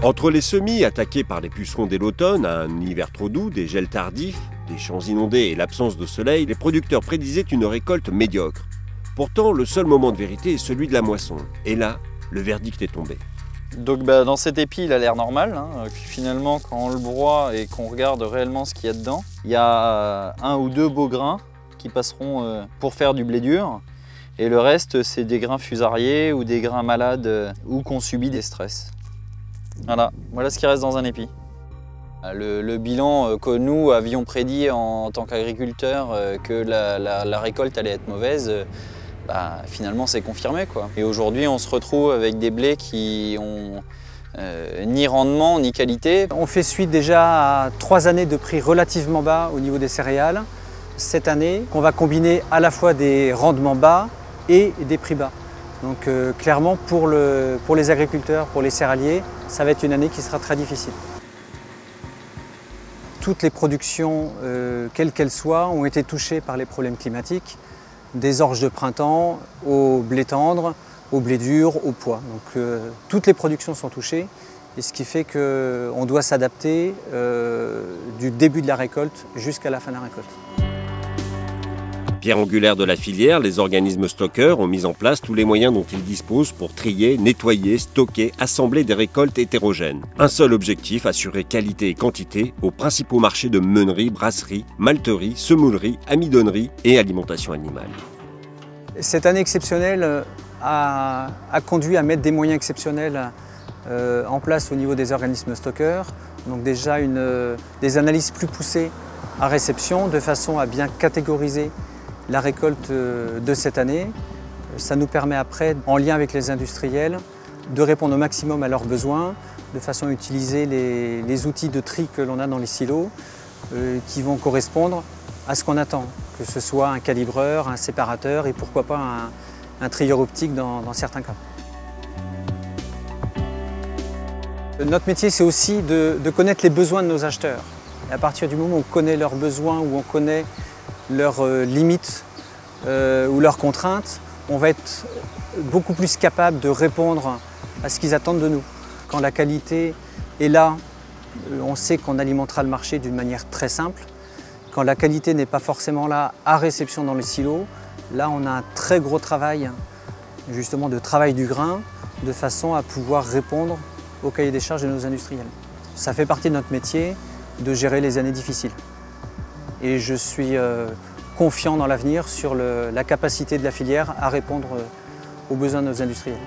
Entre les semis attaqués par les pucerons dès l'automne, un hiver trop doux, des gels tardifs, des champs inondés et l'absence de soleil, les producteurs prédisaient une récolte médiocre. Pourtant, le seul moment de vérité est celui de la moisson. Et là, le verdict est tombé. Donc dans cet épi, il a l'air normal. Finalement, quand on le broie et qu'on regarde réellement ce qu'il y a dedans, il y a un ou deux beaux grains qui passeront pour faire du blé dur. Et le reste, c'est des grains fusariés ou des grains malades ou qu'on subit des stress. Voilà ce qui reste dans un épi. Le bilan que nous avions prédit en tant qu'agriculteurs que la récolte allait être mauvaise, finalement c'est confirmé, quoi. Et aujourd'hui on se retrouve avec des blés qui ont ni rendement ni qualité. On fait suite déjà à 3 années de prix relativement bas au niveau des céréales. Cette année, on va combiner à la fois des rendements bas et des prix bas. Donc clairement pour les agriculteurs, pour les céréaliers, ça va être une année qui sera très difficile. Toutes les productions, quelles qu'elles soient, ont été touchées par les problèmes climatiques, des orges de printemps au blé tendre, au blé dur, au pois. Donc toutes les productions sont touchées, et ce qui fait qu'on doit s'adapter du début de la récolte jusqu'à la fin de la récolte. Pierre angulaire de la filière, les organismes stockeurs ont mis en place tous les moyens dont ils disposent pour trier, nettoyer, stocker, assembler des récoltes hétérogènes. Un seul objectif, assurer qualité et quantité aux principaux marchés de meunerie, brasserie, malterie, semoulerie, amidonnerie et alimentation animale. Cette année exceptionnelle a conduit à mettre des moyens exceptionnels en place au niveau des organismes stockeurs. Donc déjà des analyses plus poussées à réception de façon à bien catégoriser la récolte de cette année. Ça nous permet après, en lien avec les industriels, de répondre au maximum à leurs besoins, de façon à utiliser les outils de tri que l'on a dans les silos qui vont correspondre à ce qu'on attend, que ce soit un calibreur, un séparateur et pourquoi pas un trieur optique dans certains cas. Notre métier, c'est aussi de connaître les besoins de nos acheteurs. Et à partir du moment où on connaît leurs besoins, où on connaît leurs limites ou leurs contraintes, on va être beaucoup plus capable de répondre à ce qu'ils attendent de nous. Quand la qualité est là, on sait qu'on alimentera le marché d'une manière très simple. Quand la qualité n'est pas forcément là à réception dans les silos, là on a un très gros travail, justement de travail du grain, de façon à pouvoir répondre au cahier des charges de nos industriels. Ça fait partie de notre métier de gérer les années difficiles. Et je suis confiant dans l'avenir sur la capacité de la filière à répondre aux besoins de nos industriels.